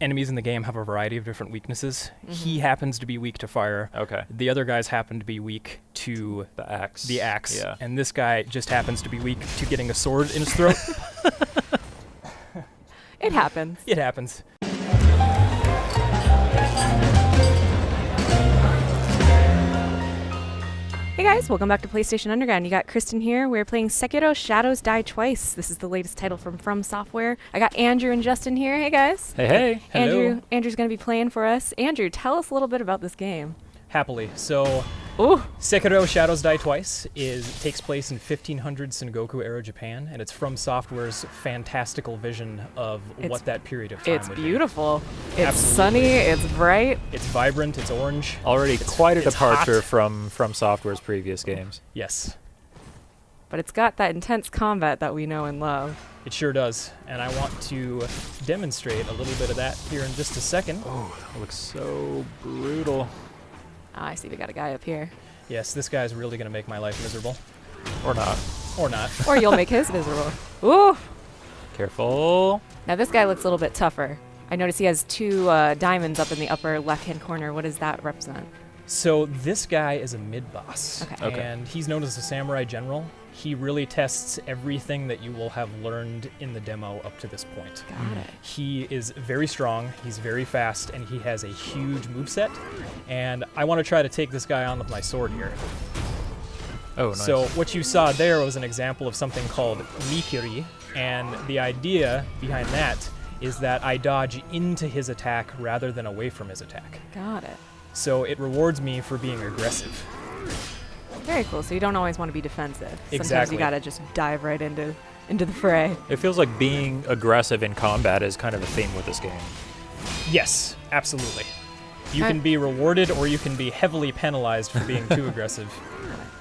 Enemies in the game have a variety of different weaknesses. He happens to be weak to fire. Okay. The other guys happen to be weak to The axe. Yeah. And this guy just happens to be weak to getting a sword in his throat. It happens. It happens. Hey guys, welcome back to PlayStation Underground. You got Kristen here. We're playing Sekiro Shadows Die Twice. This is the latest title from Software. I got Andrew and Justin here. Hey guys. Hey. Hello. Andrew's going to be playing for us. Andrew, tell us a little bit about this game. Happily. So, Ooh. Sekiro Shadows Die Twice takes place in 1500 Sengoku era Japan, and it's from Software's fantastical vision of what that period of time It's would beautiful. It's Absolutely. sunny. It's bright. be. It's vibrant. It's orange. Already quite a it's departure hot. from Software's previous games. Yes, But it's got that intense combat that we know and love. it sure does. And I want to demonstrate a little bit of that here in just a second. Oh, that looks so brutal. Ah, I see we got a guy up here. Yes, this guy's really going to make my life miserable. Or not. Or not. Or you'll make his miserable. Ooh. Careful. Now this guy looks a little bit tougher. I notice he has two diamonds up in the upper left-hand corner. What does that represent? So this guy is a mid-boss, Okay. and he's known as a samurai general. He really tests everything that you will have learned in the demo up to this point. Got it. He is very strong, he's very fast, and he has a huge moveset. And I want to try to take this guy on with my sword here. Oh, nice. So what you saw there was an example of something called Mikiri, and the idea behind that is that I dodge into his attack rather than away from his attack. Got it. So it rewards me for being aggressive. Very cool. So you don't always want to be defensive. Sometimes Exactly. you gotta just dive right into the fray. It feels like being aggressive in combat is kind of a theme with this game. Yes, absolutely. You Okay. can be rewarded or you can be heavily penalized for being too aggressive.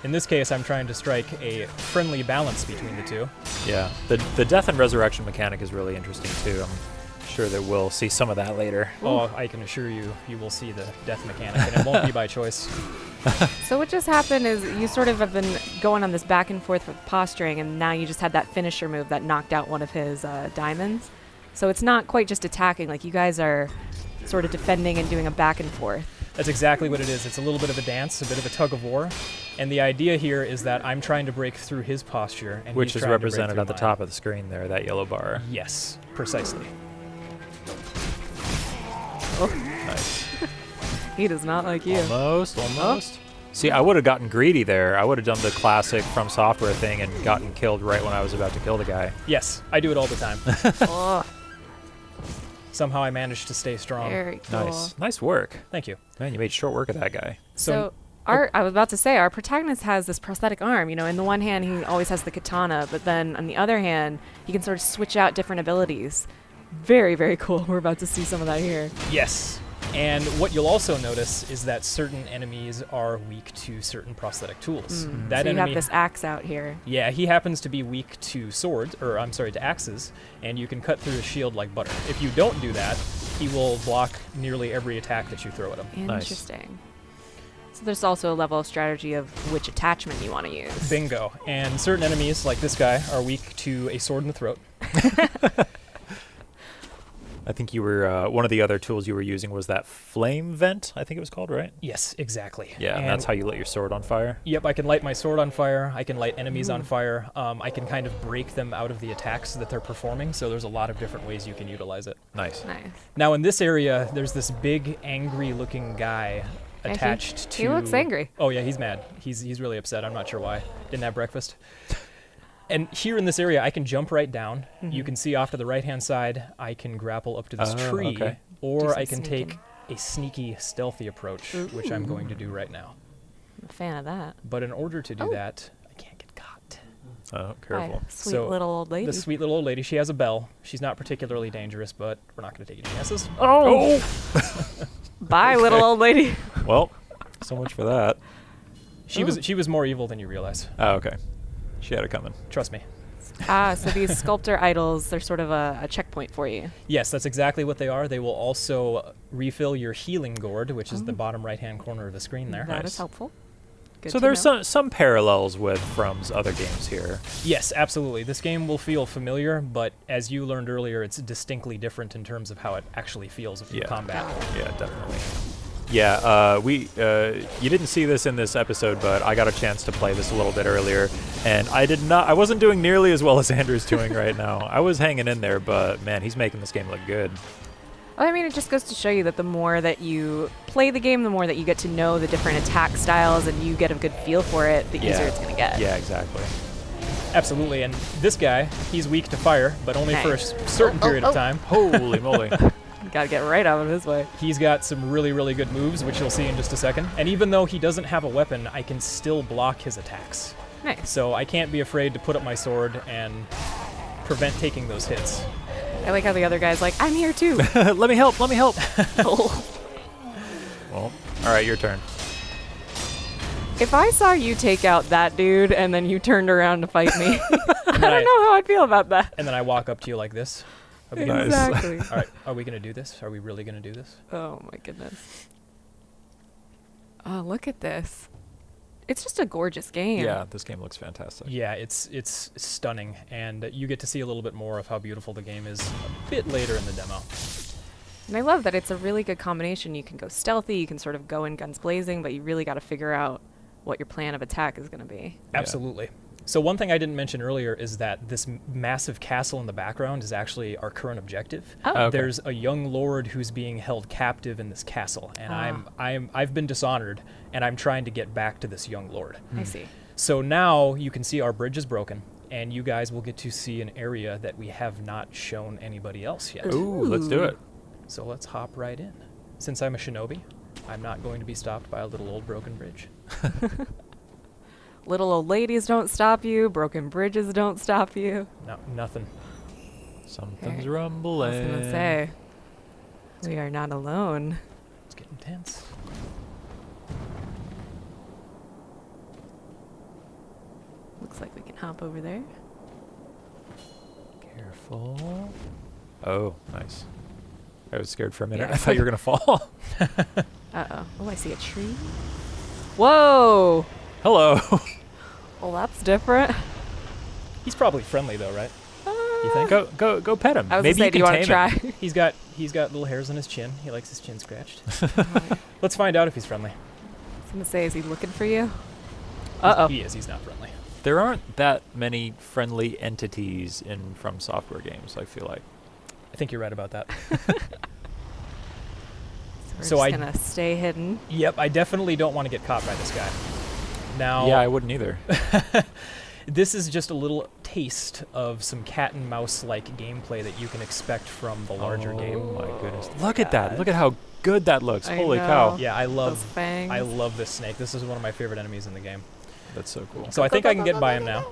In this case, I'm trying to strike a friendly balance between the two. Yeah. The death and resurrection mechanic is really interesting too. I'm sure that we'll see some of that later. Oh, I can assure you, you will see the death mechanic, and it won't be by choice. So what just happened is you sort of have been going on this back and forth with posturing, and now you just had that finisher move that knocked out one of his diamonds. So it's not quite just attacking. Like you guys are sort of defending and doing a back and forth. That's exactly what it is. It's a little bit of a dance, a bit of a tug of war. And the idea here is that I'm trying to break through his posture, and Which he's is trying to break represented through at the mine. top of the screen there, that yellow bar. Yes, precisely. Nice. He does not like you. Almost. See, I would have gotten greedy there. I would have done the classic From Software thing and gotten killed right when I was about to kill the guy. Yes, I do it all the time. Oh, Somehow I managed to stay strong. very cool. Nice. Nice work. Thank you. Man, you made short work of that guy. So I was about to say, our protagonist has this prosthetic arm. You know, in the one hand, he always has the katana, but then on the other hand, he can sort of switch out different abilities. Very, very cool. We're about to see some of that here. Yes. And what you'll also notice is that certain enemies are weak to certain prosthetic tools. That So you enemy, have this axe out here. yeah, he happens to be weak to swords, or I'm sorry, to axes, and you can cut through his shield like butter. If you don't do that, he will block nearly every attack that you throw at him. Nice. Interesting. So there's also a level of strategy of which attachment you want to use. Bingo. And certain enemies, like this guy, are weak to a sword in the throat. I think you were, one of the other tools you were using was that flame vent, I think it was called, right? Yes, exactly. Yeah, and that's how you lit your sword on fire. Yep, I can light my sword on fire. I can light enemies on fire. I can kind of break them out of the attacks that they're performing. So there's a lot of different ways you can utilize it. Nice. Nice. Now in this area, there's this big, angry-looking guy Yeah, attached to. he looks angry. Oh yeah, he's mad. He's really upset. I'm not sure why. Didn't have breakfast. And here in this area, I can jump right down. You can see off to the right-hand side, I can grapple up to this tree, okay. or some I can sneaking. take a sneaky, stealthy approach, which I'm going to do right now. I'm a fan of that. But in order to do Oh. that, I can't get caught. Oh, careful. Hi, sweet So, little old lady. The sweet little old lady, she has a bell. She's not particularly dangerous, but we're not going to take any chances. Oh! Bye, little old lady. Well, so much for that. She was more evil than you realize. Oh, okay. She had it coming. Trust me. So these sculptor idols, they're sort of a checkpoint for you. Yes, that's exactly what they are. They will also refill your healing gourd, which is the bottom right-hand corner of the screen there. That is helpful. Good So to there's know. some parallels with From's other games here. Yes, absolutely. This game will feel familiar, but as you learned earlier, it's distinctly different in terms of how it actually feels in combat. Yeah, definitely. Yeah, you didn't see this in this episode, but I got a chance to play this a little bit earlier, and I wasn't doing nearly as well as Andrew's doing right now. I was hanging in there, but man, he's making this game look good. Well, I mean, it just goes to show you that the more that you play the game, the more that you get to know the different attack styles and you get a good feel for it, the easier it's going to get. Yeah, exactly. Absolutely, and this guy, he's weak to fire, but only for a Okay. certain period of time. Holy moly. Got to get right out of his way. He's got some really, really good moves, which you'll see in just a second. And even though he doesn't have a weapon, I can still block his attacks. Nice. So I can't be afraid to put up my sword and prevent taking those hits. I like how the other guy's like, I'm here too. Let me help. Oh. Well, all right, your turn. If I saw you take out that dude and then you turned around to fight me, I then don't know how I'd feel about that. And then I walk up to you like this. Are we Nice. Exactly. All right, are we going to do this? Are we really going to do this? Oh my goodness. Oh, look at this. It's just a gorgeous game. Yeah, this game looks fantastic. Yeah, it's stunning, and you get to see a little bit more of how beautiful the game is a bit later in the demo. And I love that it's a really good combination. You can go stealthy, you can sort of go in guns blazing, but you really got to figure out what your plan of attack is going to be. Absolutely. So one thing I didn't mention earlier is that this massive castle in the background is actually our current objective. Oh. Okay. There's a young lord who's being held captive in this castle, and I've been dishonored, and I'm trying to get back to this young lord. I see. So now you can see our bridge is broken, and you guys will get to see an area that we have not shown anybody else yet. Ooh, let's do it. So let's hop right in. Since I'm a shinobi, I'm not going to be stopped by a little old broken bridge. Little old ladies don't stop you, broken bridges don't stop you. No, nothing. Something's Okay. rumbling. I was going to say, we are not alone. It's getting tense. Looks like we can hop over there. Careful. Oh, nice. I was scared for a minute. Yeah. I thought you were going to fall. Uh-oh. Oh, I see a tree. Whoa! Hello. Well, that's different. He's probably friendly though, right? You think? Go pet him. I was Maybe gonna say, you do you can want to tame try? him. He's got little hairs on his chin. He likes his chin scratched. Let's find out if he's friendly. I was gonna say, is he looking for you? Uh-oh. He is. He's not friendly. There aren't that many friendly entities in From Software games, I feel like. I think you're right about that. We're So just I- gonna stay hidden. Yep, I definitely don't want to get caught by this guy. Now, Yeah, I wouldn't either. this is just a little taste of some cat and mouse like gameplay that you can expect from the larger game. Oh my goodness. Look at that. Look at how good that looks. I Holy know. cow. Yeah, I Those love fangs. this snake. This is one of my favorite enemies in the game. That's so cool. So I think I can get by him now.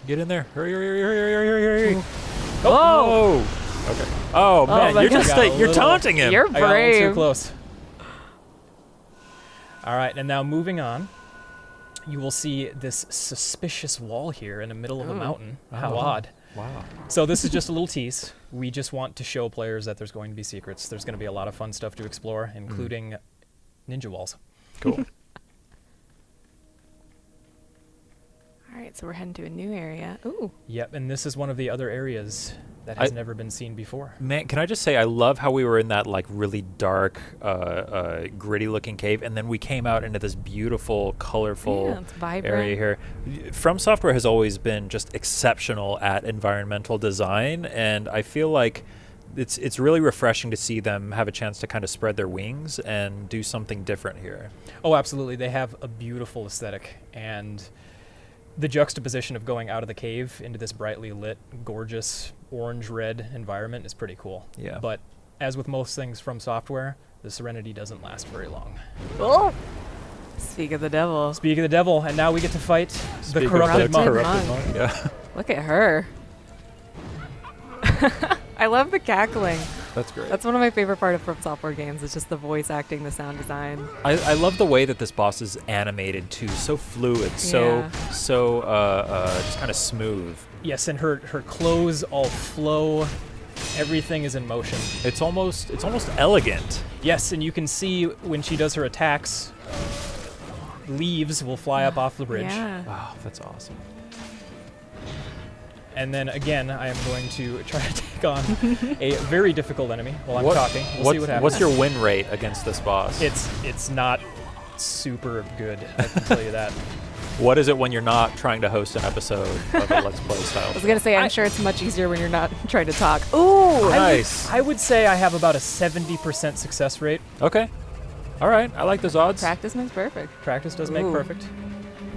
Get in there. Hurry, hurry, hurry, hurry, hurry, hurry, hurry. Oh! Okay. Oh, man, my you're God. just I got a you're little- taunting him. You're I got a little too brave. close. All right, and now moving on, you will see this suspicious wall here in the middle of a Ooh. mountain. How Oh. odd. Wow. So this is just a little tease. We just want to show players that there's going to be secrets. There's going to be a lot of fun stuff to explore, including ninja walls. Cool. All right, so we're heading to a new area. Ooh. Yep, and this is one of the other areas that has never been seen before. Man, can I just say I love how we were in that like really dark, gritty looking cave, and then we came out into this beautiful, colorful Yeah, it's vibrant. area here. From Software has always been just exceptional at environmental design, and I feel like it's really refreshing to see them have a chance to kind of spread their wings and do something different here. Oh, absolutely. They have a beautiful aesthetic, and the juxtaposition of going out of the cave into this brightly lit, gorgeous orange-red environment is pretty cool. Yeah. But as with most things from Software, the serenity doesn't last very long. Oh! Speak of the devil. Speak of the devil, and now we get to fight Speak the of corrupted monk. Corrupted monk. Yeah, Look at her. I love the cackling. that's great. That's one of my favorite part of From Software games. It's just the voice acting, the sound design. I love the way that this boss is animated too, so fluid, Yeah. so just kind of smooth. Yes, and her clothes all flow. Everything is in motion. It's almost elegant. Yes, and you can see when she does her attacks, leaves will fly up off the bridge. Yeah. Wow, that's awesome. And then again, I am going to try to take on a very difficult enemy while I'm talking. We'll see what happens. What's your win rate against this boss? It's not super good, I can tell you that. What is it when you're not trying to host an episode of a Let's Play style? I was gonna say, I'm sure it's much easier when you're not trying to talk. Ooh, Nice. I would say I have about a 70% success rate. Okay. All right. I like those odds. practice makes perfect. Practice does make Ooh. perfect.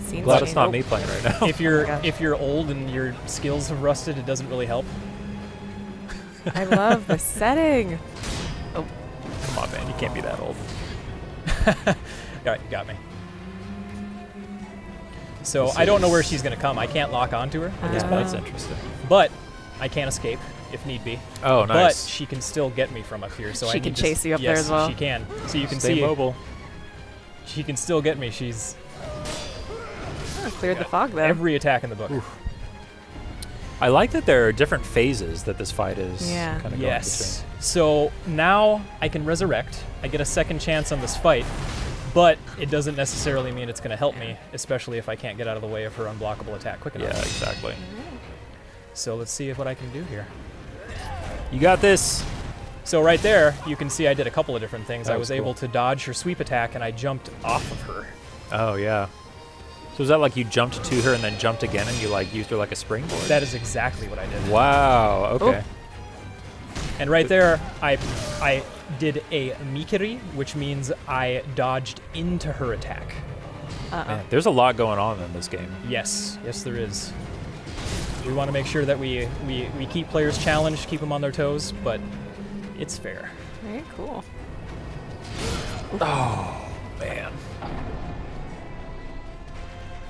Scenes Glad change. it's not me playing right now. If you're gosh. if you're old and your skills have rusted, it doesn't really help. I love the setting. Come on, man. You can't be that old. All right, you got me. So This I don't know where is- she's going to come. I can't lock onto her at this Oh. point, That's interesting. but I can escape if need be. Oh, nice. But she can still get me from up here. So She I can need to chase you up there yes, as well. she can. So you can Stay see mobile. she can still get me. She's Oh, cleared the fog there. every attack in the book. I like that there are different phases that this fight is Yeah. kind of Yes. So now I can resurrect. I get a second chance on this fight, but it doesn't necessarily mean it's going to help me, especially if I can't get out of the way of her unblockable attack quick going. enough. Yeah, exactly. So let's see what I can do here. You got this. So right there, you can see I did a couple of different things. That I was was cool. able to dodge her sweep attack, and I jumped off of her. Oh, yeah. So is that like you jumped to her and then jumped again and you like used her like a springboard? That is exactly what I did. Wow. Okay. And right there, I did a mikiri, which means I dodged into her attack. Man, there's a lot going on in this game. Yes, yes there is. We want to make sure that we keep players challenged, keep them on their toes, but it's fair. Very cool. Oh, man.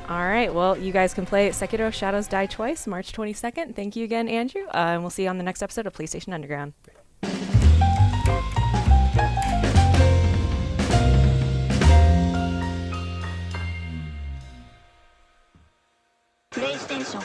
All right. Well, you guys can play Sekiro Shadows Die Twice, March 22nd. Thank you again, Andrew. And we'll see you on the next episode of PlayStation Underground. PlayStation